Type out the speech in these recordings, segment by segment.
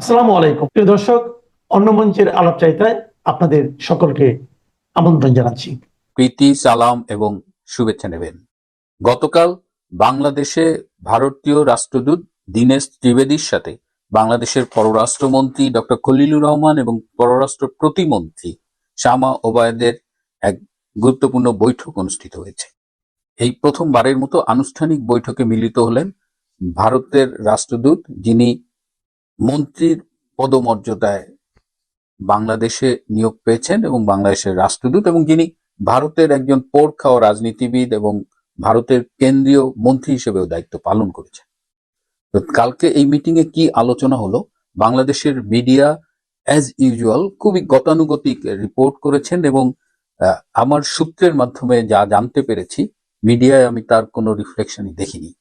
আসসালামু আলাইকুম প্রিয় দর্শক, অন্য মঞ্চের আলাপচারিতায় আপনাদের সকলকে আমন্ত্রণ জানাচ্ছি। প্রীতি, সালাম এবং শুভেচ্ছা নেবেন। গতকাল বাংলাদেশে ভারতীয় রাষ্ট্রদূত দীনেশ ত্রিবেদীর সাথে বাংলাদেশের পররাষ্ট্রমন্ত্রী ডক্টর খলিলুর রহমান এবং পররাষ্ট্র প্রতিমন্ত্রী শামা ওবায়দের এক গুরুত্বপূর্ণ বৈঠক অনুষ্ঠিত হয়েছে। এই প্রথমবারের মতো আনুষ্ঠানিক বৈঠকে মিলিত হলেন ভারতের রাষ্ট্রদূত, যিনি মন্ত্রীর পদমর্যাদায় বাংলাদেশে নিয়োগ পেয়েছেন এবং বাংলাদেশের রাষ্ট্রদূত, এবং যিনি ভারতের একজন পোড় খাওয়া রাজনীতিবিদ এবং ভারতের কেন্দ্রীয় মন্ত্রী হিসেবেও দায়িত্ব পালন করেছেন। তো কালকে এই মিটিং এ কি আলোচনা হলো, বাংলাদেশের মিডিয়া অ্যাজ ইউজুয়াল খুবই গতানুগতিক রিপোর্ট করেছেন এবং আমার সূত্রের মাধ্যমে যা জানতে পেরেছি, মিডিয়ায় আমি তার কোনো রিফ্লেকশনই দেখিনি।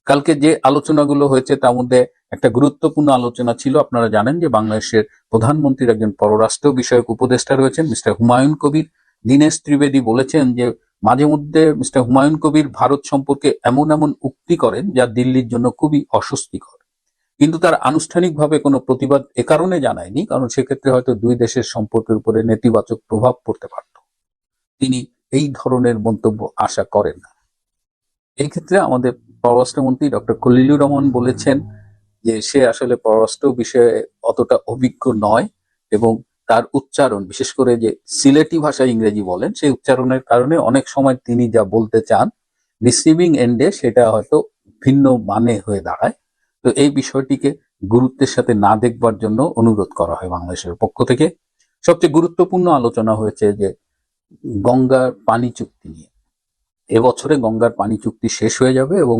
কালকে যে আলোচনাগুলো হয়েছে তার মধ্যে একটা গুরুত্বপূর্ণ আলোচনা ছিল, আপনারা জানেন যে বাংলাদেশের প্রধানমন্ত্রীর একজন পররাষ্ট্র বিষয়ক উপদেষ্টা রয়েছেন মিস্টার হুমায়ুন কবির। দীনেশ ত্রিবেদী বলেছেন যে মাঝে মধ্যে মিস্টার হুমায়ুন কবির ভারত সম্পর্কে এমন এমন উক্তি করেন যা দিল্লির জন্য খুবই অস্বস্তিকর, কিন্তু তার আনুষ্ঠানিকভাবে কোনো প্রতিবাদ এ কারণে জানায়নি, কারণ সেক্ষেত্রে হয়তো দুই দেশের সম্পর্কের উপরে নেতিবাচক প্রভাব পড়তে পারত। তিনি এই ধরনের মন্তব্য আশা করেন না। এই ক্ষেত্রে আমাদের পররাষ্ট্রমন্ত্রী ডক্টর খলিলুর রহমান বলেছেন যে সে আসলে পররাষ্ট্র বিষয়ে অতটা অভিজ্ঞ নয় এবং তার উচ্চারণ, বিশেষ করে যে সিলেটি ভাষায় ইংরেজি বলেন, সেই উচ্চারণের কারণে অনেক সময় তিনি যা বলতে চান রিসিভিং এন্ডে সেটা হয়তো ভিন্ন মানে হয়ে দাঁড়ায়। তো এই বিষয়টিকে গুরুত্বের সাথে না দেখবার জন্য অনুরোধ করা হয় বাংলাদেশের পক্ষ থেকে। সবচেয়ে গুরুত্বপূর্ণ আলোচনা হয়েছে যে গঙ্গার পানি চুক্তি নিয়ে। এবছরে গঙ্গার পানি চুক্তি শেষ হয়ে যাবে এবং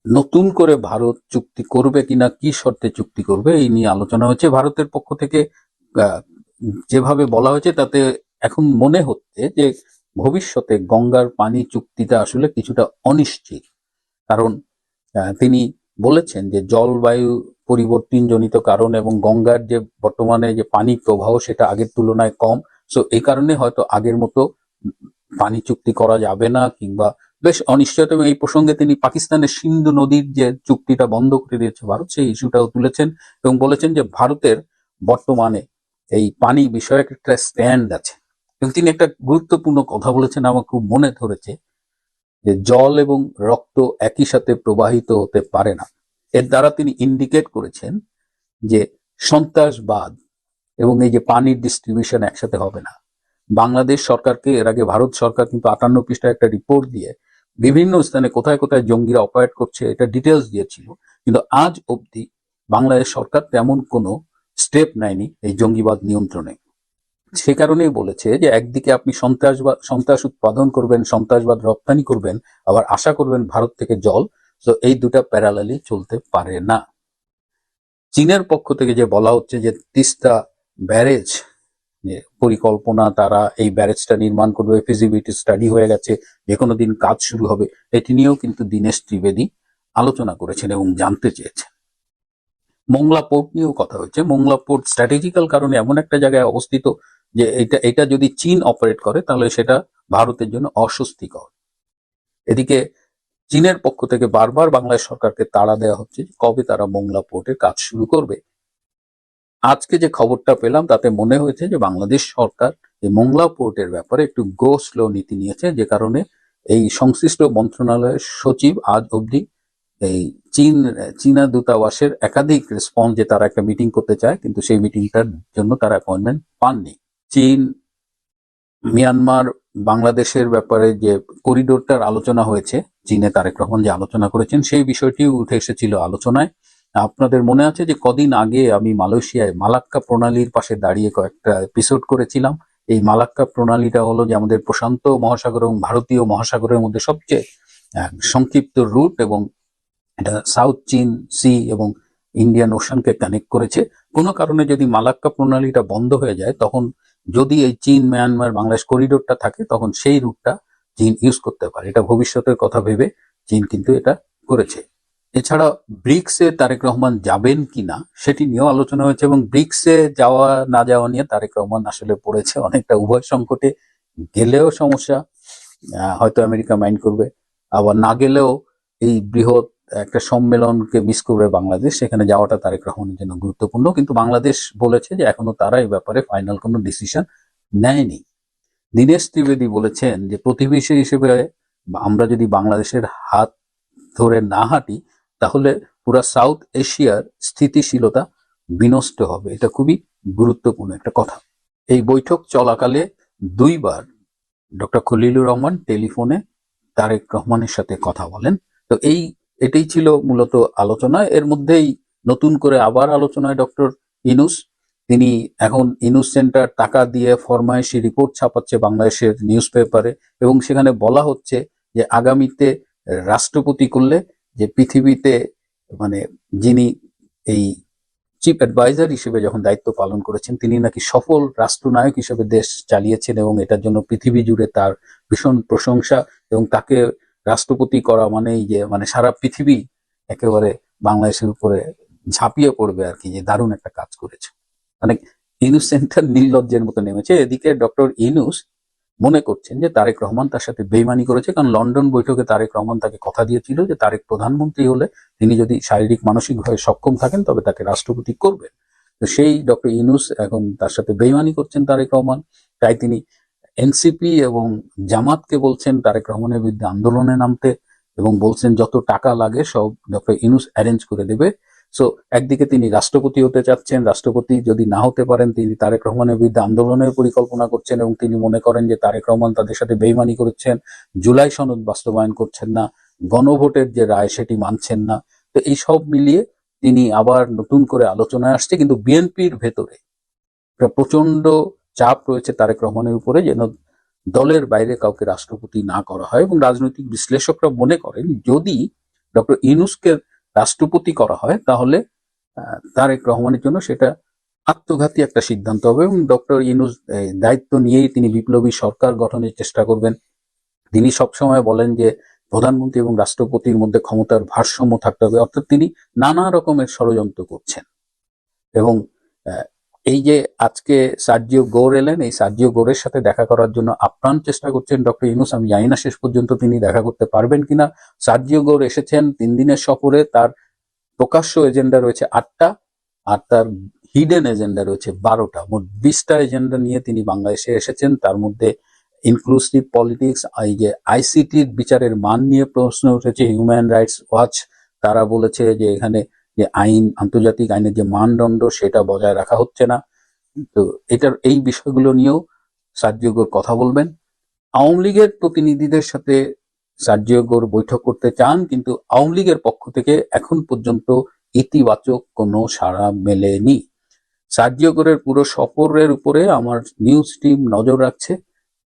নতুন করে ভারত চুক্তি করবে কিনা, কি শর্তে চুক্তি করবে, এই নিয়ে আলোচনা হচ্ছে। ভারতের পক্ষ থেকে যেভাবে বলা হয়েছে তাতে এখন মনে হচ্ছে যে ভবিষ্যতে গঙ্গার পানি চুক্তিটা আসলে কিছুটা অনিশ্চিত, কারণ তিনি বলেছেন যে জলবায়ু পরিবর্তন জনিত কারণ এবং গঙ্গার যে বর্তমানে যে পানি প্রবাহ সেটা আগের তুলনায় কম, সো এই কারণে হয়তো আগের মতো পানি চুক্তি করা যাবে না, কিংবা বেশ অনিশ্চয়তা। এবং এই প্রসঙ্গে তিনি পাকিস্তানের সিন্ধু নদীর যে চুক্তিটা বন্ধ করে দিয়েছে ভারত, সেই ইস্যুটাও তুলেছেন এবং বলেছেন যে ভারতের বর্তমানে এই পানি বিষয়ক একটা স্ট্যান্ড আছে। এবং তিনি একটা গুরুত্বপূর্ণ কথা বলেছেন, আমার খুব মনে ধরেছে, যে জল এবং রক্ত একই সাথে প্রবাহিত হতে পারে না। এর দ্বারা তিনি ইন্ডিকেট করেছেন যে সন্ত্রাসবাদ এবং এই যে পানির ডিস্ট্রিবিউশন একসাথে হবে না। বাংলাদেশ সরকারকে এর আগে ভারত সরকার কিন্তু 58 পৃষ্ঠা একটা রিপোর্ট দিয়ে বিভিন্ন স্থানে কোথায় কোথায় জঙ্গিরা অপারেট করছে এটা ডিটেলস দিয়েছিল, কিন্তু আজ অবধি বাংলাদেশ সরকার তেমন কোনো স্টেপ নেয়নি এই জঙ্গিবাদ নিয়ন্ত্রণে। সে কারণেই বলেছে যে একদিকে আপনি সন্ত্রাস উৎপাদন করবেন, সন্ত্রাসবাদ রপ্তানি করবেন, আবার আশা করবেন ভারত থেকে জল, তো এই দুটা প্যারালালি চলতে পারে না। চীনের পক্ষ থেকে যে বলা হচ্ছে যে তিস্তা ব্যারেজ পরিকল্পনা, তারা এই ব্যারেজটা নির্মাণ করবে, ফিজিবিলিটি স্টাডি হয়ে গেছে, যে কোনো দিন কাজ শুরু হবে, এটি নিয়েও কিন্তু দীনেশ ত্রিবেদী আলোচনা করেছেন এবং জানতে চেয়েছেন। মোংলা পোর্ট নিয়েও কথা হয়েছে। মোংলা পোর্ট স্ট্র্যাটেজিক্যাল কারণে এমন একটা জায়গায় অবস্থিত যে এটা যদি চীন অপারেট করে তাহলে সেটা ভারতের জন্য অস্বস্তিকর। এদিকে চীনের পক্ষ থেকে বারবার বাংলাদেশ সরকারকে তাড়া দেওয়া হচ্ছে কবে তারা মোংলা পোর্টের কাজ শুরু করবে। আজকে যে খবরটা পেলাম তাতে মনে হয়েছে যে বাংলাদেশ সরকার এই মোংলা পোর্টের ব্যাপারে একটু গো স্লো নীতি নিয়েছে, যে কারণে এই সংশ্লিষ্ট মন্ত্রণালয়ের সচিব আজ অবধি এই চীনা দূতাবাসের একাধিক রেসপন্স যে তারা একটা মিটিং করতে চায়, কিন্তু সেই মিটিংটার জন্য তারা অ্যাপয়েন্টমেন্ট পাননি। চীন, মিয়ানমার, বাংলাদেশের ব্যাপারে যে করিডোরটার আলোচনা হয়েছে, চীনে তারেক রহমান যে আলোচনা করেছেন সেই বিষয়টিও উঠে এসেছিল আলোচনায়। আপনাদের মনে আছে যে কদিন আগে আমি মালয়েশিয়ায় মালাক্কা প্রণালীর পাশে দাঁড়িয়ে কয়েকটা এপিসোড করেছিলাম। এই মালাক্কা প্রণালীটা হলো যে আমাদের প্রশান্ত মহাসাগর এবং ভারতীয় মহাসাগরের মধ্যে সবচেয়ে সংক্ষিপ্ত রুট, এবং এটা সাউথ চীন সি এবং ইন্ডিয়ান ওশানকে কানেক্ট করেছে। কোনো কারণে যদি মালাক্কা প্রণালীটা বন্ধ হয়ে যায়, তখন যদি এই চীন, মিয়ানমার, বাংলাদেশ করিডোরটা থাকে, তখন সেই রুটটা চীন ইউজ করতে পারে। এটা ভবিষ্যতের কথা ভেবে চীন কিন্তু এটা করেছে। এছাড়া ব্রিক্সে তারেক রহমান যাবেন কিনা সেটি নিয়েও আলোচনা হয়েছে, এবং ব্রিক্সে যাওয়া না যাওয়া নিয়ে তারেক রহমান আসলে পড়েছে অনেকটা উভয় সংকটে। গেলেও সমস্যা, হয়তো আমেরিকা মাইন্ড করবে, আবার না গেলেও এই বৃহৎ একটা সম্মেলনকে মিস করবে বাংলাদেশ, সেখানে যাওয়াটা তারেক রহমানের জন্য গুরুত্বপূর্ণ, কিন্তু বাংলাদেশ বলেছে যে এখনো তারা এই ব্যাপারে ফাইনাল কোনো ডিসিশন নেয়নি। দীনেশ ত্রিবেদী বলেছেন যে প্রতিবেশী হিসেবে আমরা যদি বাংলাদেশের হাত ধরে না হাঁটি তাহলে পুরা সাউথ এশিয়ার স্থিতিশীলতা বিনষ্ট হবে। এটা খুবই গুরুত্বপূর্ণ একটা কথা। এই বৈঠক চলাকালে দুইবার ডক্টর খলিলুর রহমান টেলিফোনে তারেক রহমানের সাথে কথা বলেন। তো এটাই ছিল মূলত আলোচনা। এর মধ্যেই নতুন করে আবার আলোচনায় ডক্টর ইনুস, তিনি এখন ইনুস সেন্টার টাকা দিয়ে ফরমায়েশি রিপোর্ট ছাপাচ্ছে বাংলাদেশের নিউজ পেপারে, এবং সেখানে বলা হচ্ছে যে আগামীতে রাষ্ট্রপতি করলে যে পৃথিবীতে মানে যিনি এই চিফ অ্যাডভাইজার হিসেবে যখন দায়িত্ব পালন করেছেন তিনি নাকি সফল রাষ্ট্রনায়ক হিসেবে দেশ চালিয়েছেন, এবং এটার জন্য পৃথিবী জুড়ে তার ভীষণ প্রশংসা, এবং তাকে রাষ্ট্রপতি করা মানেই যে মানে সারা পৃথিবী একেবারে বাংলাদেশের উপরে ঝাঁপিয়ে পড়বে আর কি, যে দারুণ একটা কাজ করেছে। মানে ইনুস সেন্টার নির্লজ্জের মতো নেমেছে। এদিকে ডক্টর ইনুস মনে করছেন যে তারেক রহমান তার সাথে বেইমানি করেছে, কারণ লন্ডন বৈঠকে তারেক রহমান তাকে কথা দিয়েছিল যে তারেক প্রধানমন্ত্রী হলে তিনি যদি শারীরিক মানসিকভাবে সক্ষম থাকেন তবে তাকে রাষ্ট্রপতি করবেন। তো সেই ডক্টর ইউনূস এখন তার সাথে বেইমানি করছেন তারেক রহমান, তাই তিনি এনসিপি এবং জামাতকে বলছেন তারেক রহমানের বিরুদ্ধে আন্দোলনে নামতে, এবং বলছেন যত টাকা লাগে সব ডক্টর ইউনূস অ্যারেঞ্জ করে দেবে। সো একদিকে তিনি রাষ্ট্রপতি হতে চাচ্ছেন, রাষ্ট্রপতি যদি না হতে পারেন তিনি তারেক রহমানের বিরুদ্ধে আন্দোলনের পরিকল্পনা করছেন, এবং তিনি মনে করেন যে তারেক রহমান তাদের সাথে বেইমানি করেছেন, জুলাই সনদ বাস্তবায়ন করছেন না, গণভোটের যে রায় সেটি মানছেন না। তো এই সব মিলিয়ে তিনি আবার নতুন করে আলোচনায় আসছে, কিন্তু বিএনপির ভেতরে প্রচন্ড চাপ রয়েছে তারেক রহমানের উপরে যেন দলের বাইরে কাউকে রাষ্ট্রপতি না করা হয়, এবং রাজনৈতিক বিশ্লেষকরা মনে করেন যদি ডক্টর ইউনূসকে রাষ্ট্রপতি করা হয় তাহলে তারেক রহমানের জন্য সেটা আত্মঘাতী একটা সিদ্ধান্ত হবে, এবং ডক্টর ইউনূস দায়িত্ব নিয়েই তিনি বিপ্লবী সরকার গঠনের চেষ্টা করবেন। তিনি সবসময় বলেন যে প্রধানমন্ত্রী এবং রাষ্ট্রপতির মধ্যে ক্ষমতার ভারসাম্য থাকতে হবে, অর্থাৎ তিনি নানা রকমের ষড়যন্ত্র করছেন। এবং এই যে আজকে সার্জিও গোর এলেন, এই সার্জিও গোরের সাথে দেখা করার জন্য আপ্রাণ চেষ্টা করছেন ডক্টর ইউনূস। আমি জানি না শেষ পর্যন্ত তিনি দেখা করতে পারবেন কিনা। সার্জিও গোর এসেছেন 3 দিনের সফরে, তার প্রকাশ্য এজেন্ডা রয়েছে 8টা আর তার হিডেন এজেন্ডা রয়েছে 12টা, মোট 20টা এজেন্ডা নিয়ে তিনি বাংলাদেশে এসেছেন। তার মধ্যে ইনক্লুসিভ পলিটিক্স, এই যে আইসিটির বিচারের মান নিয়ে প্রশ্ন উঠেছে। হিউম্যান রাইটস ওয়াচ তারা বলেছে যে এখানে যে আইন, আন্তর্জাতিক আইনের যে মানদণ্ড সেটা বজায় রাখা হচ্ছে না। তো এই বিষয়গুলো নিয়েও সার্জিও গোর কথা বলবেন। আওয়ামী লীগের প্রতিনিধিদের সাথে সার্জিও গোর বৈঠক করতে চান, কিন্তু আওয়ামী লীগের পক্ষ থেকে এখন পর্যন্ত ইতিবাচক কোনো সাড়া মেলেনি। সার্জিও গোরের পুরো সফরের উপরে আমার নিউজ টিম নজর রাখছে,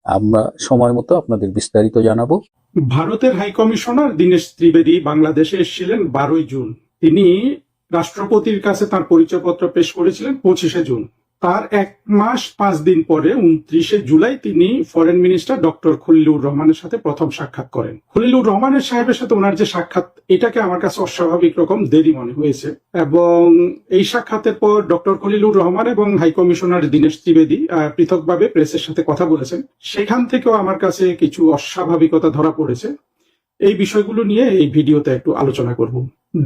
আমরা সময় মতো আপনাদের বিস্তারিত জানাবো। ভারতের হাই কমিশনার দীনেশ ত্রিবেদী বাংলাদেশে এসেছিলেন 12 জুন। তিনি রাষ্ট্রপতির কাছে তার পরিচয়পত্র পেশ করেছিলেন 25 জুন। তার 1 মাস 5 দিন পরে 29 জুলাই তিনি ফরেন মিনিস্টার ডক্টর খলিলুর রহমানের সাথে প্রথম সাক্ষাৎ করেন। খলিলুর রহমানের সাহেবের সাথে ওনার যে সাক্ষাৎ, এটাকে আমার কাছে অস্বাভাবিক রকম দেরি মনে হয়েছে, এবং এই সাক্ষাতের পর ডক্টর খলিলুর রহমান এবং হাই কমিশনার দীনেশ ত্রিবেদী পৃথকভাবে প্রেসের সাথে কথা বলেছেন। সেখান থেকেও আমার কাছে কিছু অস্বাভাবিকতা ধরা পড়েছে। এই বিষয়গুলো নিয়ে এই ভিডিওতে একটু আলোচনা করব।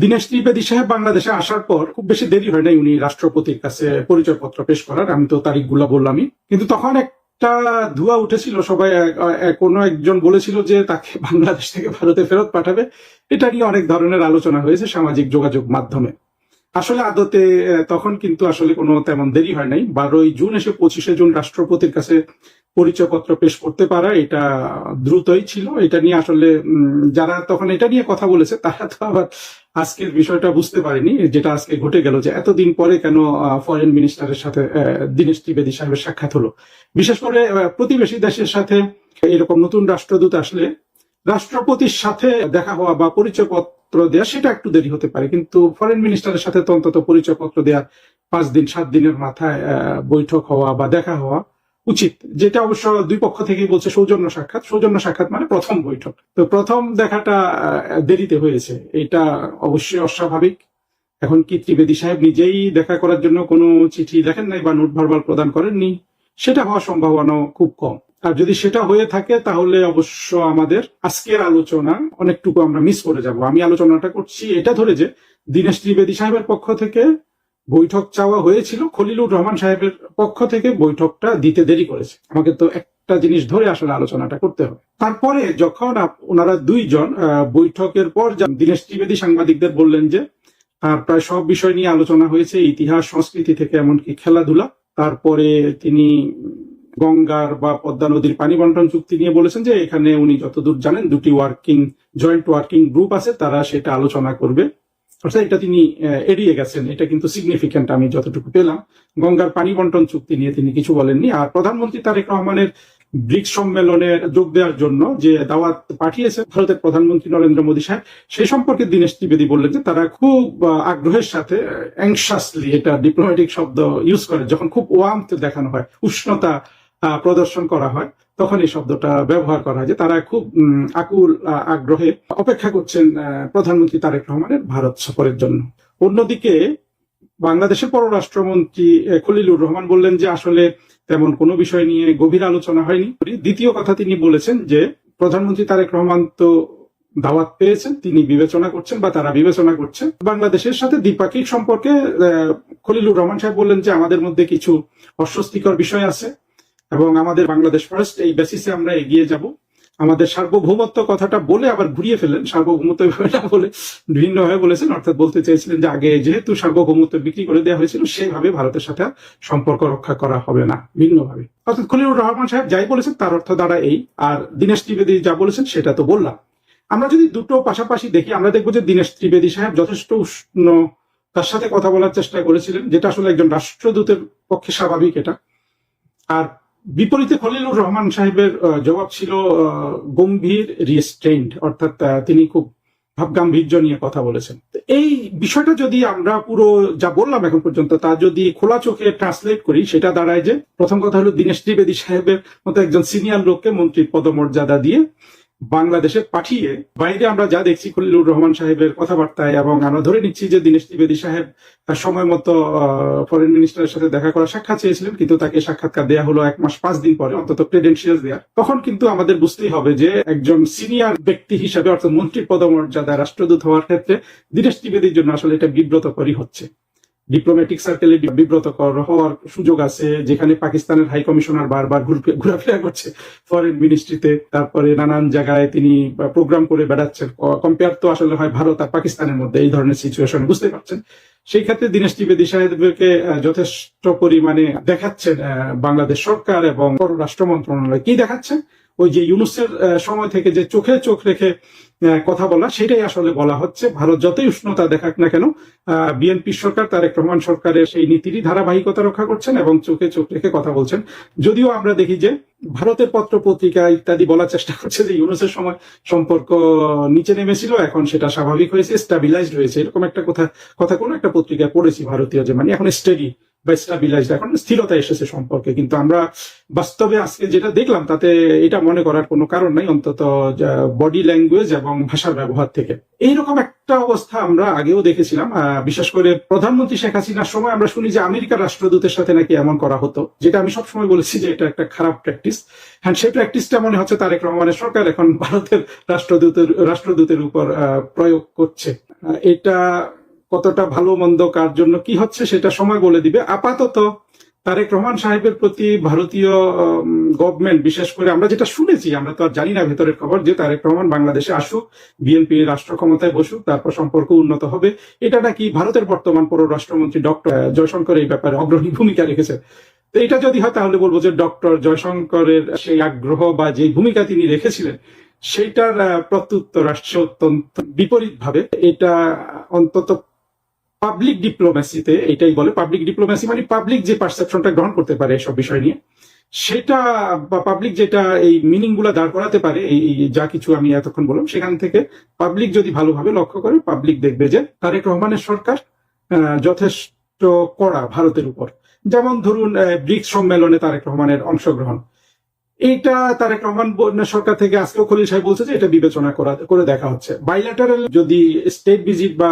দীনেশ ত্রিবেদী সাহেব বাংলাদেশে আসার পর খুব বেশি দেরি হয় নাই উনি রাষ্ট্রপতির কাছে পরিচয়পত্র পেশ করার। আমি তো তারিখগুলো বললামই, কিন্তু তখন একটা ধোঁয়া উঠেছিল, সবাই কোনো একজন বলেছিল যে তাকে বাংলাদেশ থেকে ভারতে ফেরত পাঠাবে। এটা নিয়ে অনেক ধরনের আলোচনা হয়েছে সামাজিক যোগাযোগ মাধ্যমে। আসলে আদতে তখন কিন্তু আসলে কোনো তেমন দেরি হয় নাই। 12 জুন এসে 25 জুন রাষ্ট্রপতির কাছে পরিচয়পত্র পেশ করতে পারা এটা দ্রুতই ছিল। এটা নিয়ে আসলে যারা তখন এটা নিয়ে কথা বলেছে তারা তো আবার আজকের বিষয়টা বুঝতে পারেনি, যেটা আজকে ঘটে গেল, যে এতদিন পরে কেন ফরেন মিনিস্টারের সাথে দীনেশ ত্রিবেদী সাহেবের সাক্ষাৎ হলো। বিশেষ করে প্রতিবেশী দেশের সাথে এরকম নতুন রাষ্ট্রদূত আসলে রাষ্ট্রপতির সাথে দেখা হওয়া বা পরিচয়পত্র দেওয়া সেটা একটু দেরি হতে পারে, কিন্তু ফরেন মিনিস্টারের সাথে তো অন্তত পরিচয়পত্র দেওয়ার 5 দিন 7 দিনের মাথায় বৈঠক হওয়া বা দেখা হওয়া উচিত, যেটা অবশ্য দুই পক্ষ থেকেই বলছে সৌজন্য সাক্ষাৎ। সৌজন্য সাক্ষাৎ মানে প্রথম বৈঠক, তো প্রথম দেখাটা দেরিতে হয়েছে, এটা অবশ্যই অস্বাভাবিক। এখন কি ত্রিবেদী সাহেব নিজেই দেখা করার জন্য কোনো চিঠি লেখেন নাই বা নোট ভার্বাল প্রদান করেননি, সেটা হওয়ার সম্ভাবনা খুব কম। আর যদি সেটা হয়ে থাকে তাহলে অবশ্য আমাদের আজকের আলোচনা অনেকটুকু আমরা মিস করে যাব। আমি আলোচনাটা করছি এটা ধরে যে দীনেশ ত্রিবেদী সাহেবের পক্ষ থেকে বৈঠক চাওয়া হয়েছিল, খলিলুর রহমান সাহেবের পক্ষ থেকে বৈঠকটা দিতে দেরি করেছে। আমাকে তো একটা জিনিস ধরে আসলে আলোচনাটা করতে হবে। তারপরে যখন ওনারা দুইজন বৈঠকের পর দীনেশ ত্রিবেদী সাংবাদিকদের বললেন যে প্রায় সব বিষয় নিয়ে আলোচনা হয়েছে, ইতিহাস, সংস্কৃতি থেকে এমনকি খেলাধুলা। তারপরে তিনি গঙ্গার বা পদ্মা নদীর পানি বন্টন চুক্তি নিয়ে বলেছেন যে এখানে উনি যতদূর জানেন দুটি জয়েন্ট ওয়ার্কিং গ্রুপ আছে, তারা সেটা আলোচনা করবে। অর্থাৎ এটা তিনি এড়িয়ে গেছেন, এটা কিন্তু সিগনিফিক্যান্ট আমি যতটুকু পেলাম। গঙ্গার পানি বন্টন চুক্তি নিয়ে তিনি কিছু বলেননি। আর প্রধানমন্ত্রী তারেক রহমানের ব্রিক্স সম্মেলনে যোগ দেওয়ার জন্য যে দাওয়াত পাঠিয়েছে ভারতের প্রধানমন্ত্রী নরেন্দ্র মোদী সাহেব, সেই সম্পর্কে দীনেশ ত্রিবেদী বললেন যে তারা খুব আগ্রহের সাথে, অ্যাংশাসলি, এটা ডিপ্লোম্যাটিক শব্দ ইউজ করে, যখন খুব ওয়ার্মথ দেখানো হয়, উষ্ণতা প্রদর্শন করা হয়, তখন এই শব্দটা ব্যবহার করা হয় যে তারা খুব আকুল আগ্রহে অপেক্ষা করছেন প্রধানমন্ত্রী তারেক রহমানের ভারত সফরের জন্য। অন্যদিকে বাংলাদেশের পররাষ্ট্রমন্ত্রী খলিলুর রহমান বললেন যে আসলে তেমন কোনো বিষয় নিয়ে গভীর আলোচনা হয়নি। দ্বিতীয় কথা তিনি বলেছেন যে প্রধানমন্ত্রী তারেক রহমান তো দাওয়াত পেয়েছেন, তিনি বিবেচনা করছেন বা তারা বিবেচনা করছে বাংলাদেশের সাথে দ্বিপাক্ষিক সম্পর্কে। খলিলুর রহমান সাহেব বললেন যে আমাদের মধ্যে কিছু অস্বস্তিকর বিষয় আছে এবং আমাদের বাংলাদেশ ফার্স্ট এই বেসিসে আমরা এগিয়ে যাব। আমাদের সার্বভৌমত্ব কথাটা বলে আবার ঘুরিয়ে ফেলেন, সার্বভৌমত্ব না বলে ভিন্নভাবে বলেছেন। অর্থাৎ বলতে চেয়েছিলেন যে আগে যেহেতু সার্বভৌমত্ব বিক্রি করে দেওয়া হয়েছিল, সেভাবে ভারতের সাথে সম্পর্ক রক্ষা করা হবে না, ভিন্নভাবে। অর্থাৎ খলিলুর রহমান সাহেব যাই বলেছেন তার অর্থ দ্বারা এই, আর দীনেশ ত্রিবেদী যা বলেছেন সেটা তো বললাম। আমরা যদি দুটো পাশাপাশি দেখি, আমরা দেখবো যে দীনেশ ত্রিবেদী সাহেব যথেষ্ট উষ্ণ তার সাথে কথা বলার চেষ্টা করেছিলেন, যেটা আসলে একজন রাষ্ট্রদূতের পক্ষে স্বাভাবিক এটা। আর বিপরীতে খলিলুর রহমান সাহেবের জবাব ছিল গম্ভীর, রিস্ট্রেইনড, অর্থাৎ তিনি খুব ভাবগাম্ভীর্য নিয়ে কথা বলেছেন। এই বিষয়টা যদি আমরা পুরো যা বললাম এখন পর্যন্ত তা যদি খোলা চোখে ট্রান্সলেট করি, সেটা দাঁড়ায় যে প্রথম কথা হলো দীনেশ ত্রিবেদী সাহেবের মতো একজন সিনিয়র লোককে মন্ত্রীর পদমর্যাদা দিয়ে বাংলাদেশে পাঠিয়ে, বাইরে আমরা যা দেখছি খলিলুর রহমান সাহেবের কথাবার্তায়, এবং আমরা ধরে নিচ্ছি যে দীনেশ ত্রিবেদী সাহেব সময় মতো ফরেন মিনিস্টারের সাথে দেখা করার সাক্ষাৎ চেয়েছিলেন, কিন্তু তাকে সাক্ষাৎকার দেওয়া হলো 1 মাস 5 দিন পরে, অন্তত ক্রেডেন্সিয়াল দেওয়ার। তখন কিন্তু আমাদের বুঝতেই হবে যে একজন সিনিয়র ব্যক্তি হিসাবে, অর্থাৎ মন্ত্রীর পদমর্যাদা রাষ্ট্রদূত হওয়ার ক্ষেত্রে দীনেশ ত্রিবেদীর জন্য আসলে এটা বিব্রতকরই হচ্ছে। ডিপ্লোম্যাটিক সার্কেলে বিব্রতকর হওয়ার সুযোগ আছে, যেখানে পাকিস্তানের হাই কমিশনার বারবার ঘোরাফেরা করছে ফরেন মিনিস্ট্রিতে, তারপরে নানান জায়গায় তিনি প্রোগ্রাম করে বেড়াচ্ছেন। কম্পেয়ার তো আসলে হয় ভারত আর পাকিস্তানের মধ্যে, এই ধরনের সিচুয়েশন বুঝতে পারছেন। সেই ক্ষেত্রে দীনেশ ত্রিবেদী সাহেবকে যথেষ্ট পরিমাণে দেখাচ্ছেন বাংলাদেশ সরকার এবং পররাষ্ট্র মন্ত্রণালয়। কি দেখাচ্ছেন? ওই যে ইউনূসের সময় থেকে যে চোখে চোখ রেখে কথা বলা, সেটাই আসলে বলা হচ্ছে। ভারত যতই উষ্ণতা দেখাক না কেন, বিএনপি সরকার, তারেক রহমান সরকারের সেই নীতিরই ধারাবাহিকতা রক্ষা করছেন এবং চোখে চোখ রেখে কথা বলছেন। যদিও আমরা দেখি যে ভারতের পত্র পত্রিকা ইত্যাদি বলার চেষ্টা করছে যে ইউনূসের সময় সম্পর্ক নিচে নেমেছিল, এখন সেটা স্বাভাবিক হয়েছে, স্টেবিলাইজড হয়েছে, এরকম একটা কথা কোনো একটা পত্রিকায় পড়েছি ভারতীয়, যে মানে এখন স্টেডি বা স্টেবিলাইজড, এখন স্থিরতা এসেছে সম্পর্কে। কিন্তু আমরা বাস্তবে আজকে যেটা দেখলাম তাতে এটা মনে করার কোনো কারণ নাই, অন্তত বডি ল্যাঙ্গুয়েজ এবং ভাষার ব্যবহার থেকে। এইরকম একটা অবস্থা আমরা আগেও দেখেছিলাম। বিশেষ করে প্রধানমন্ত্রী শেখ হাসিনার সময় আমরা শুনি যে আমেরিকার রাষ্ট্রদূতের সাথে নাকি এমন করা হতো, যেটা আমি সবসময় বলেছি যে এটা একটা খারাপ প্র্যাকটিস। হ্যাঁ, সেই প্র্যাকটিসটা মনে হচ্ছে তারেক রহমানের সরকার এখন ভারতের রাষ্ট্রদূতের উপর প্রয়োগ করছে। এটা কতটা ভালো মন্দ, কার জন্য কি হচ্ছে, সেটা সময় বলে দিবে। আপাতত তারেক রহমান সাহেবের প্রতি ভারতীয় গভর্নমেন্ট, বিশেষ করে আমরা যেটা শুনেছি, আমরা তো আর জানি না ভেতরের খবর, যে তারেক রহমান বাংলাদেশে আসুক, বিএনপি রাষ্ট্র ক্ষমতায় বসুক, তারপর সম্পর্ক উন্নত হবে, এটা নাকি ভারতের বর্তমান পররাষ্ট্রমন্ত্রী ডক্টর জয়শঙ্কর এই ব্যাপারে অগ্রণী ভূমিকা রেখেছে। তো এটা যদি হয় তাহলে বলবো যে ডক্টর জয়শঙ্করের সেই আগ্রহ বা যে ভূমিকা তিনি রেখেছিলেন, সেইটার প্রত্যুত্তর আসছে অত্যন্ত বিপরীত ভাবে। এটা অন্তত পাবলিক ডিপ্লোম্যাসিতে এটাই বলে। পাবলিক ডিপ্লোম্যাসি মানে পাবলিক যে পারসেপশনটা গ্রহণ করতে পারে এসব বিষয় নিয়ে, সেটা বা পাবলিক যেটা এই মিনিং গুলা দাঁড় করাতে পারে, এই যা কিছু আমি এতক্ষণ বললাম, সেখান থেকে পাবলিক যদি ভালোভাবে লক্ষ্য করে, পাবলিক দেখবে যে তারেক রহমানের সরকার যথেষ্ট কড়া ভারতের উপর। যেমন ধরুন ব্রিক্স সম্মেলনে তারেক রহমানের অংশগ্রহণ, এইটা তারেক রহমান সরকার থেকে আজকেও খলিল সাহেব বলছে যে এটা বিবেচনা করে দেখা হচ্ছে। বাইল্যাটারাল যদি স্টেট ভিজিট বা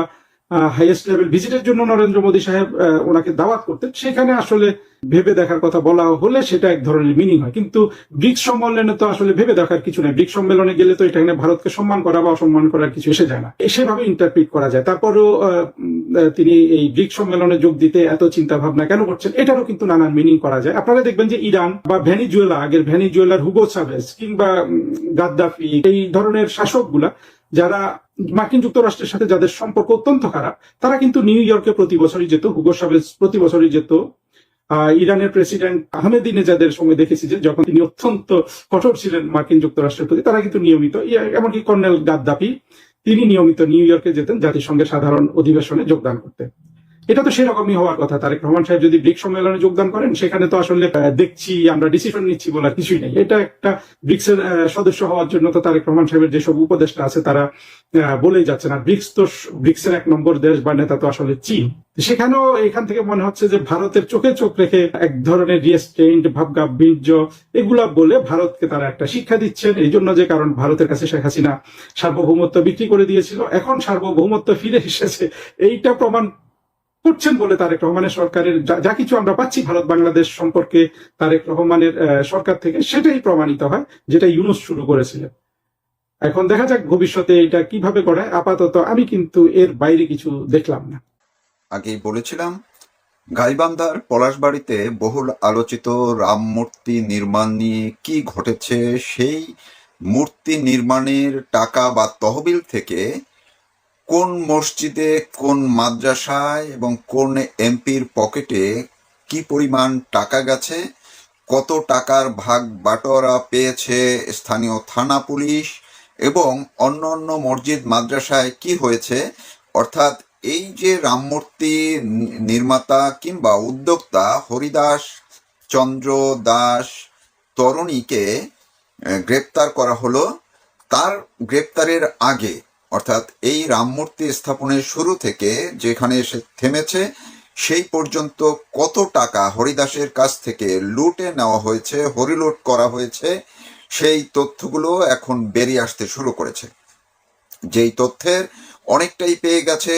হাইয়েস্ট লেভেল ভিজিটের জন্য নরেন্দ্র মোদী সাহেব ওনাকে দাওয়াত করতেন, সেখানে আসলে ভেবে দেখার কথা বলা হলে সেটা এক ধরনের মিনিং হয়, কিন্তু ব্রিক্স সম্মেলনে তো আসলে ভেবে দেখার কিছু নাই। ব্রিক্স সম্মেলনে গেলে তো এখানে ভারতকে সম্মান করা বা অসম্মান করার কিছু এসে যায় না, সেভাবে ইন্টারপ্রিট করা যায়। তারপরেও তিনি এই ব্রিক্স সম্মেলনে যোগ দিতে এত চিন্তা ভাবনা কেন করছেন, এটারও কিন্তু নানান মিনিং করা যায়। আপনারা দেখবেন যে ইরান বা ভেনিজুয়েলা, আগের ভেনিজুয়েলার হুগো চাভেজ কিংবা গাদ্দাফি, এই ধরনের শাসকগুলা যারা মার্কিন যুক্তরাষ্ট্রের সাথে যাদের সম্পর্ক অত্যন্ত খারাপ, তারা কিন্তু নিউ ইয়র্কে প্রতি বছরই যেত। হুগো চাভেজ প্রতি বছরই যেত। ইরানের প্রেসিডেন্ট আহমেদিনেজাদের সঙ্গে দেখেছি যে যখন তিনি অত্যন্ত কঠোর ছিলেন মার্কিন যুক্তরাষ্ট্রের প্রতি, তারা কিন্তু নিয়মিত, এমনকি কর্নেল গাদ্দাফি তিনি নিয়মিত নিউ ইয়র্কে যেতেন জাতিসংঘের সাধারণ অধিবেশনে যোগদান করতে। এটা তো সেরকমই হওয়ার কথা। তারেক রহমান সাহেব যদি ব্রিক্স সম্মেলনে যোগদান করেন, সেখানে তো আসলে দেখছি আমরা ডিসিশন নিচ্ছি বলার কিছুই নেই। এটা একটা ব্রিক্সের সদস্য হওয়ার জন্য তো তারেক রহমান সাহেবের যেসব উপদেষ্টা আছে তারা বলেই যাচ্ছে না। ব্রিক্সের 1 নম্বর দেশ বা নেতা তো আসলে চীন। সেখানেও এখান থেকে মনে হচ্ছে যে ভারতের চোখে চোখ রেখে এক ধরনের রিয়েস্টেন্ট ভাবগাম্ভীর্য এগুলা বলে ভারতকে তারা একটা শিক্ষা দিচ্ছেন। এই জন্য যে কারণ ভারতের কাছে শেখ হাসিনা সার্বভৌমত্ব বিক্রি করে দিয়েছিল, এখন সার্বভৌমত্ব ফিরে এসেছে, এইটা প্রমাণ করছেন বলে তারেক রহমানের সরকারের যা কিছু আমরা পাচ্ছি ভারত বাংলাদেশ সম্পর্কে তারেক রহমানের সরকার থেকে, সেটাই প্রমাণিত হয় যেটা ইউনূস শুরু করেছিলেন। এখন দেখা যাক ভবিষ্যতে এটা কিভাবে করায়। আপাতত আমি কিন্তু এর বাইরে কিছু দেখলাম না। আগেই বলেছিলাম, গাইবান্ধার পলাশবাড়িতে বহুল আলোচিত রাম মূর্তি নির্মাণ নিয়ে কি ঘটেছে, সেই মূর্তি নির্মাণের টাকা বা তহবিল থেকে কোন মসজিদে, কোন মাদ্রাসায় এবং কোন এমপির পকেটে কি পরিমাণ টাকা গেছে, কত টাকার ভাগ বাটোয়ারা পেয়েছে স্থানীয় থানা পুলিশ, এবং অন্য অন্য মসজিদ মাদ্রাসায় কি হয়েছে, অর্থাৎ এই যে রামমূর্তি নির্মাতা কিংবা উদ্যোক্তা হরিদাস চন্দ্র দাস তরুণীকে গ্রেপ্তার করা হলো, তার গ্রেপ্তারের আগে অর্থাৎ এই রামমূর্তি স্থাপনের শুরু থেকে যেখানে এসে থেমেছে সেই পর্যন্ত কত টাকা হরিদাসের কাছ থেকে লুটে নেওয়া হয়েছে, হরিলুট করা হয়েছে, সেই তথ্যগুলো এখন বেরিয়ে আসতে শুরু করেছে। যেই তথ্যের অনেকটাই পেয়ে গেছে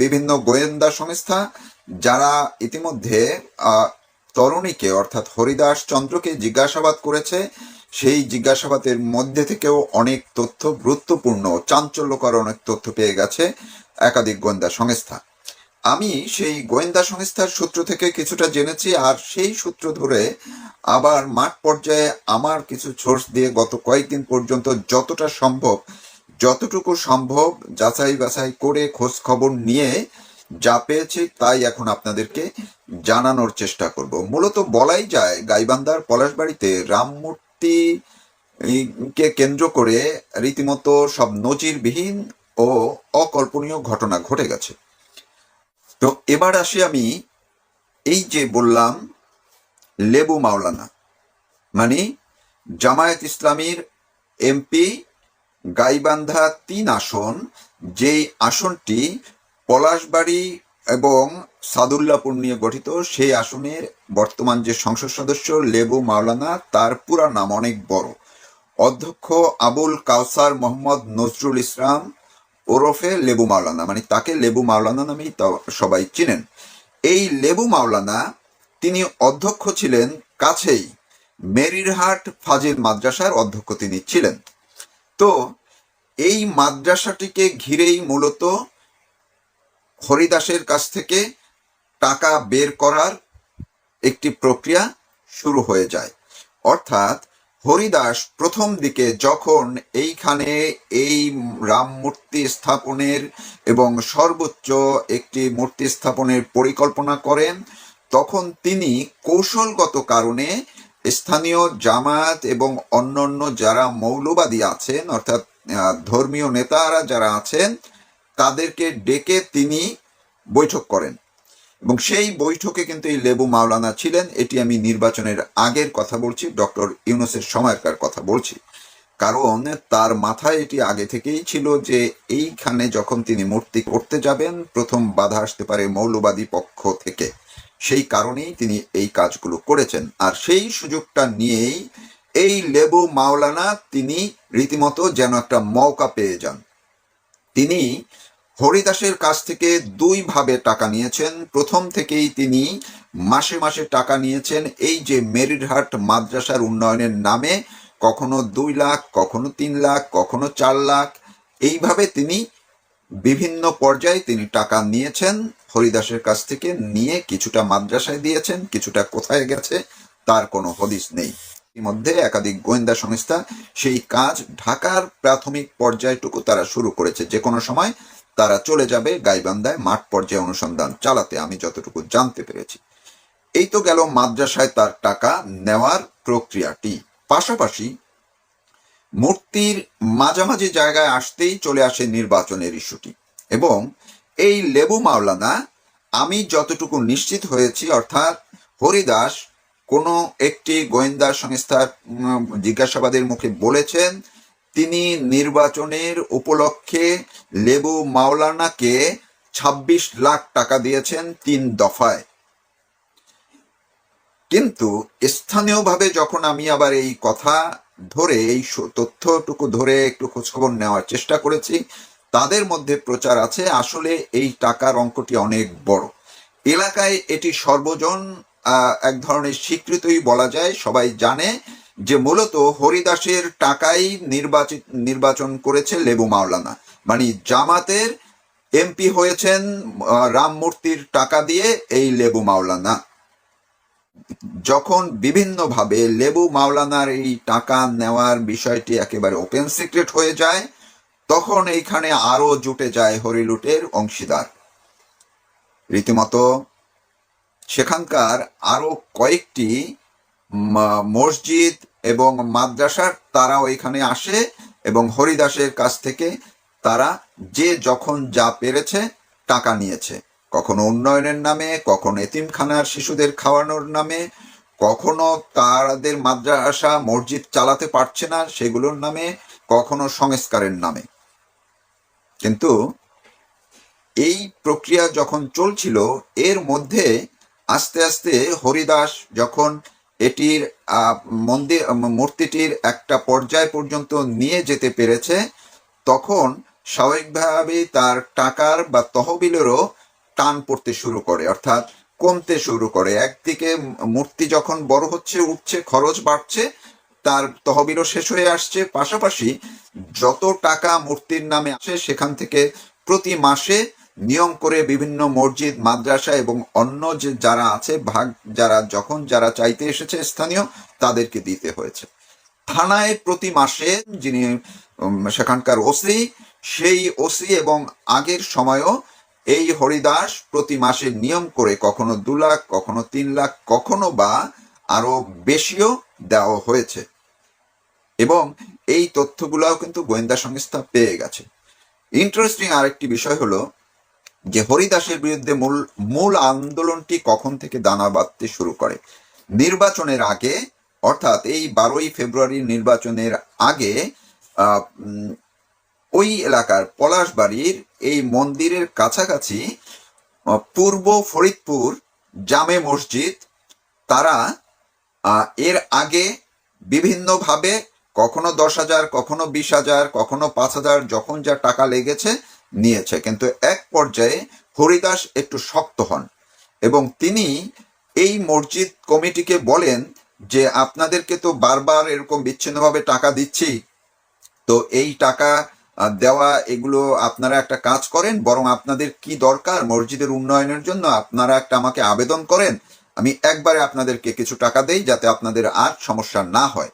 বিভিন্ন গোয়েন্দা সংস্থা, যারা ইতিমধ্যে তরুণীকে অর্থাৎ হরিদাস চন্দ্রকে জিজ্ঞাসাবাদ করেছে। সেই জিজ্ঞাসাবাদের মধ্যে থেকেও অনেক তথ্য, গুরুত্বপূর্ণ চাঞ্চল্যকর অনেক তথ্য পেয়ে গেছে একাধিক গোয়েন্দা সংস্থা। আমি সেই গোয়েন্দা সংস্থার সূত্র থেকে কিছুটা জেনেছি, আর সেই সূত্র ধরে আবার মাঠ পর্যায়ে আমার কিছু সোর্স দিয়ে গত কয়েকদিন পর্যন্ত যতটুকু সম্ভব যাচাই বাছাই করে খোঁজ খবর নিয়ে যা পেয়েছি তাই এখন আপনাদেরকে জানানোর চেষ্টা করব। মূলত বলাই যায় গাইবান্ধার পলাশবাড়িতে রামমূর্তিকে কেন্দ্র করে রীতিমতো সব নজিরবিহীন ও অকল্পনীয় ঘটনা ঘটে গেছে। তো এবার আসি আমি এই যে বললাম লেবু মাওলানা, মানে জামায়াত ইসলামীর এমপি গাইবান্ধা 3 আসন, যেই আসনটি পলাশবাড়ি এবং সাদুল্লাপুর নিয়ে গঠিত, সেই আসনের বর্তমান যে সংসদ সদস্য লেবু মাওলানা, তার পুরা নাম অনেক বড়, অধ্যক্ষ আবুল কাউসার মোহাম্মদ নজরুল ইসলাম ওরফে লেবু মাওলানা, মানে তাকে লেবু মাওলানা নামেই সবাই চিনেন। এই লেবু মাওলানা তিনি অধ্যক্ষ ছিলেন কাছেই মেরিরহাট ফাজিল মাদ্রাসার অধ্যক্ষ তিনি ছিলেন। তো এই মাদ্রাসাটিকে ঘিরেই মূলত হরিদাসের কাছ থেকে টাকা বের করার একটি প্রক্রিয়া শুরু হয়ে যায়। অর্থাৎ হরিদাস প্রথম দিকে যখন এইখানে এই রাম মূর্তি স্থাপনের এবং সর্বোচ্চ একটি মূর্তি স্থাপনের পরিকল্পনা করেন, তখন তিনি কৌশলগত কারণে স্থানীয় জামায়াত এবং অন্যান্য যারা মৌলবাদী আছেন অর্থাৎ ধর্মীয় নেতারা যারা আছেন তাদেরকে ডেকে তিনি বৈঠক করেন, এবং সেই বৈঠকে কিন্তু এই লেবু মাওলানা ছিলেন। এটি আমি নির্বাচনের আগের কথা বলছি, ডক্টর ইউনূসের সময়কার কথা বলছি, কারণ তার মাথায় এটি আগে থেকেই ছিল যে এইখানে যখন তিনি মূর্তি করতে যাবেন প্রথম বাধা আসতে পারে মৌলবাদী পক্ষ থেকে, সেই কারণেই তিনি এই কাজগুলো করেছেন। আর সেই সুযোগটা নিয়েই এই লেবু মাওলানা তিনি রীতিমতো যেন একটা মৌকা পেয়ে যান। তিনি হরিদাসের কাছ থেকে 2 ভাবে টাকা নিয়েছেন। প্রথম থেকেই তিনি মাসে মাসে টাকা নিয়েছেন এই যে মেরিরহাট মাদ্রাসার উন্নয়নের নামে, কখনো 2 লাখ, কখনো 3 লাখ, কখনো 4 লাখ, এইভাবে তিনি বিভিন্ন পর্যায়ে তিনি টাকা নিয়েছেন হরিদাসের কাছ থেকে, নিয়ে কিছুটা মাদ্রাসায় দিয়েছেন, কিছুটা কোথায় গেছে তার কোনো হদিস নেই। ইতিমধ্যে একাধিক গোয়েন্দা সংস্থা সেই কাজ ঢাকার প্রাথমিক পর্যায়টুকু তারা শুরু করেছে, যে কোনো সময় তারা চলে যাবে গাইবান্ধায় মাঠ পর্যায়ে অনুসন্ধান চালাতে, আমি যতটুকু জানতে পেরেছি। এই তো গেল মাদ্রাসায় তার টাকা নেওয়ার প্রক্রিয়াটি। পাশাপাশি মূর্তির মাঝামাঝি জায়গায় আসতেই চলে আসে নির্বাচনের ইস্যুটি, এবং এই লেবু মাওলানা, আমি যতটুকু নিশ্চিত হয়েছি, অর্থাৎ হরিদাস কোনো একটি গোয়েন্দা সংস্থার জিজ্ঞাসাবাদের মুখে বলেছেন তিনি নির্বাচনের উপলক্ষে লেবু মাওলানাকে 26 লাখ টাকা দিয়েছেন 3 দফায়। কিন্তু স্থানীয়ভাবে যখন আমি আবার এই কথা ধরে, এই তথ্যটুকু ধরে একটু খোঁজখবর নেওয়ার চেষ্টা করেছি, তাদের মধ্যে প্রচার আছে আসলে এই টাকার অঙ্কটি অনেক বড়। এলাকায় এটি সর্বজন এক ধরনের স্বীকৃতই বলা যায়, সবাই জানে যে মূলত হরিদাসের টাকাই নির্বাচন করেছে লেবু মাওলানা, মানে জামাতের এমপি হয়েছেন রামমূর্তির টাকা দিয়ে এই লেবু মাওলানা। যখন বিভিন্নভাবে লেবু মাওলানার এই টাকা নেওয়ার বিষয়টি একেবারে ওপেন সিক্রেট হয়ে যায়, তখন এইখানে আরো জুটে যায় হরিলুটের অংশীদার। রীতিমতো সেখানকার আরো কয়েকটি মসজিদ এবং মাদ্রাসার তারাও এখানে আসে, এবং হরিদাসের কাছ থেকে তারা যে যখন যা পেরেছে টাকা নিয়েছে, কখনো উন্নয়নের নামে, কখনো এতিমখানার শিশুদের খাওয়ানোর নামে, কখনো তাদের মাদ্রাসা মসজিদ চালাতে পারছে না সেগুলোর নামে, কখনো সংস্কারের নামে। কিন্তু এই প্রক্রিয়া যখন চলছিল, এর মধ্যে আস্তে আস্তে হরিদাস যখন এটির মূর্তিটির একটা পর্যায় পর্যন্ত নিয়ে যেতে পেরেছে, তখন স্বাভাবিকভাবেই তার টাকার বা তহবিলেরও টান পড়তে শুরু করে, অর্থাৎ কমতে শুরু করে। একদিকে মূর্তি যখন বড় হচ্ছে, উঠছে, খরচ বাড়ছে, তার তহবিলও শেষ হয়ে আসছে। পাশাপাশি যত টাকা মূর্তির নামে আসে সেখান থেকে প্রতি মাসে নিয়ম করে বিভিন্ন মসজিদ, মাদ্রাসা এবং অন্য যে যারা আছে যারা চাইতে এসেছে স্থানীয়, তাদেরকে দিতে হয়েছে। থানায় প্রতি মাসে যিনি সেখানকার ওসি, সেই ওসি এবং আগের সময়ও এই হরিদাস প্রতি মাসে নিয়ম করে কখনো 2 লাখ, কখনো 3 লাখ, কখনো বা আরো বেশিও দেওয়া হয়েছে, এবং এই তথ্যগুলাও কিন্তু গোয়েন্দা সংস্থা পেয়ে গেছে। ইন্টারেস্টিং আরেকটি বিষয় হলো যে হরিদাসের বিরুদ্ধে মূল আন্দোলনটি কখন থেকে দানা বাঁধতে শুরু করে। নির্বাচনের আগে, অর্থাৎ এই 12ই ফেব্রুয়ারি নির্বাচনের আগে ওই এলাকার পলাশবাড়ির এই মন্দিরের কাছাকাছি পূর্ব ফরিদপুর জামে মসজিদ, তারা এর আগে বিভিন্নভাবে কখনো 10,000, কখনো 20,000, কখনো 5,000, যখন যা টাকা লেগেছে নিয়েছে। কিন্তু এক পর্যায়ে হরিদাস একটু শক্ত হন এবং তিনি এই মসজিদ কমিটিকে বলেন যে আপনাদেরকে তো বারবার এরকম বিচ্ছিন্নভাবে টাকা দিচ্ছি, তো এই টাকা দেওয়া এগুলো আপনারা একটা কাজ করেন, বরং আপনাদের কি দরকার মসজিদের উন্নয়নের জন্য আপনারা একটা আমাকে আবেদন করেন, আমি একবারে আপনাদেরকে কিছু টাকা দেই যাতে আপনাদের আর সমস্যা না হয়।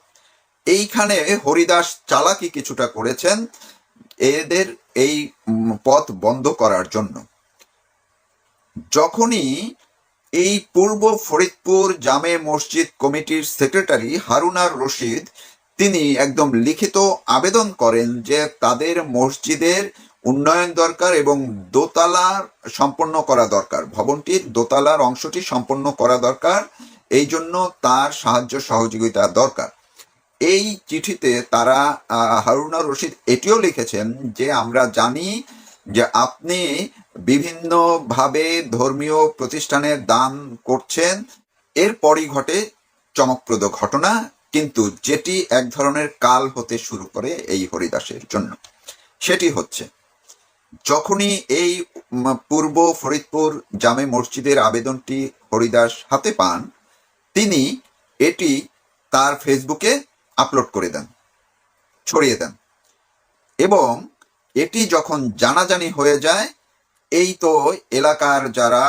এইখানে হরিদাস চালাকি কিছুটা করেছেন এদের এই পথ বন্ধ করার জন্য। যখনই এই পূর্ব ফরিদপুর জামে মসজিদ কমিটির সেক্রেটারি হারুনার রশিদ তিনি একদম লিখিত আবেদন করেন যে তাদের মসজিদের উন্নয়ন দরকার এবং দোতলার সম্পন্ন করা দরকার, ভবনটির দোতলার অংশটি সম্পন্ন করা দরকার, এই জন্য তার সাহায্য সহযোগিতা দরকার। এই চিঠিতে তারা হারুনা রশিদ এটিও লিখেছেন যে আমরা জানি যে আপনি বিভিন্নভাবে ধর্মীয় প্রতিষ্ঠানে দান করছেন। এরপরই ঘটে চমকপ্রদ ঘটনা, কিন্তু যেটি এক ধরনের কাল হতে শুরু করে এই হরিদাসের জন্য। সেটি হচ্ছে যখনই এই পূর্ব ফরিদপুর জামে মসজিদের আবেদনটি হরিদাস হাতে পান, তিনি এটি তার ফেসবুকে আপলোড করে দেন, ছড়িয়ে দেন, এবং এটি যখন জানাজানি হয়ে যায়, এই তো এলাকার যারা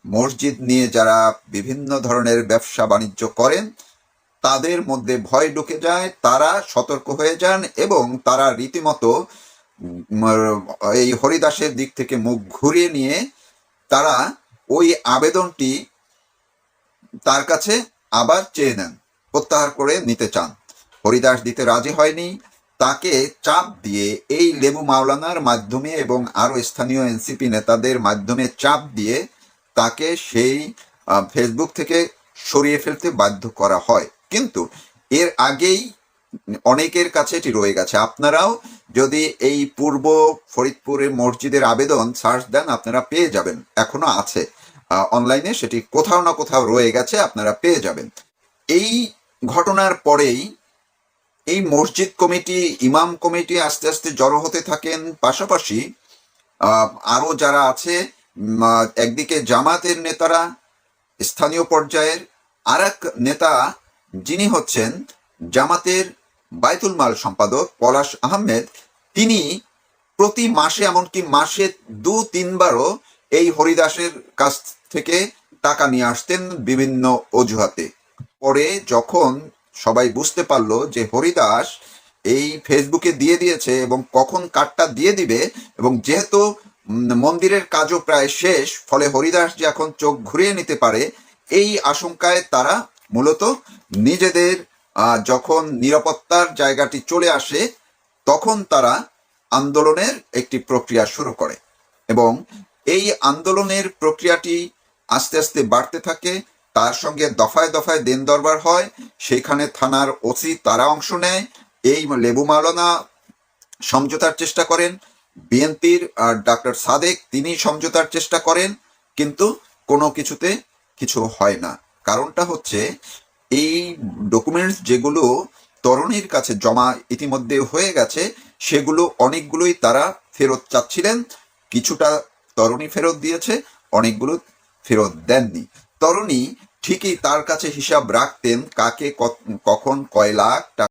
মসজিদ নিয়ে যারা বিভিন্ন ধরনের ব্যবসা বাণিজ্য করেন তাদের মধ্যে ভয় ঢুকে যায়, তারা সতর্ক হয়ে যান এবং তারা রীতিমতো এই হরিদাসের দিক থেকে মুখ ঘুরিয়ে নিয়ে তারা ওই আবেদনটি তার কাছে আবার চেয়ে নেন, প্রত্যাহার করে নিতে চান। হরিদাস দিতে রাজি হয়নি, তাকে চাপ দিয়ে এই লেবু মাওলানার মাধ্যমে এবং আরো স্থানীয় এনসিপি নেতাদের মাধ্যমে চাপ দিয়ে তাকে সেই ফেসবুক থেকে সরিয়ে ফেলতে বাধ্য করা হয়। কিন্তু এর আগেই অনেকের কাছে এটি রয়ে গেছে। আপনারাও যদি এই পূর্ব ফরিদপুরের মসজিদের আবেদন সার্চ দেন, আপনারা পেয়ে যাবেন, এখনো আছে অনলাইনে, সেটি কোথাও না কোথাও রয়ে গেছে, আপনারা পেয়ে যাবেন। এই ঘটনার পরেই এই মসজিদ কমিটি, ইমাম কমিটি আস্তে আস্তে জড়ো হতে থাকেন। পাশাপাশি আরো যারা আছে, একদিকে জামাতের নেতারা, স্থানীয় পর্যায়ের আর এক নেতা যিনি হচ্ছেন জামাতের বায়তুল মাল সম্পাদক পলাশ আহমেদ, তিনি প্রতি মাসে, এমনকি মাসে 2-3 বারও এই হরিদাসের কাছ থেকে টাকা নিয়ে আসতেন বিভিন্ন অজুহাতে। পরে যখন সবাই বুঝতে পারলো যে হরিদাস এই ফেসবুকে দিয়ে দিয়েছে এবং কখন কার্ডটা দিয়ে দিবে, এবং যেহেতু মন্দিরের কাজও প্রায় শেষ, ফলে হরিদাস যে এখন চোখ ঘুরিয়ে নিতে পারে, এই আশঙ্কায় তারা মূলত নিজেদের যখন নিরাপত্তার জায়গাটি চলে আসে তখন তারা আন্দোলনের একটি প্রক্রিয়া শুরু করে এবং এই আন্দোলনের প্রক্রিয়াটি আস্তে আস্তে বাড়তে থাকে। তার সঙ্গে দফায় দফায় দিন দরবার হয়, সেখানে থানার ওসি তারা অংশ নেয়। এই লেবু মাওলানা সমঝোতার চেষ্টা করেন, বিএনপির ডাক্তার সাদেক তিনি সমঝোতার চেষ্টা করেন, কিন্তু কোনো কিছুতে কিছু হয় না। কারণটা হচ্ছে এই ডকুমেন্টস যেগুলো তরুণীর কাছে জমা ইতিমধ্যে হয়ে গেছে, সেগুলো অনেকগুলোই তারা ফেরত চাচ্ছিলেন। কিছুটা তরুণী ফেরত দিয়েছে, অনেকগুলো ফেরত দেননি। তরুণী ঠিকই তার কাছে হিসাব রাখতেন কাকে কখন কয় লাখ টাকা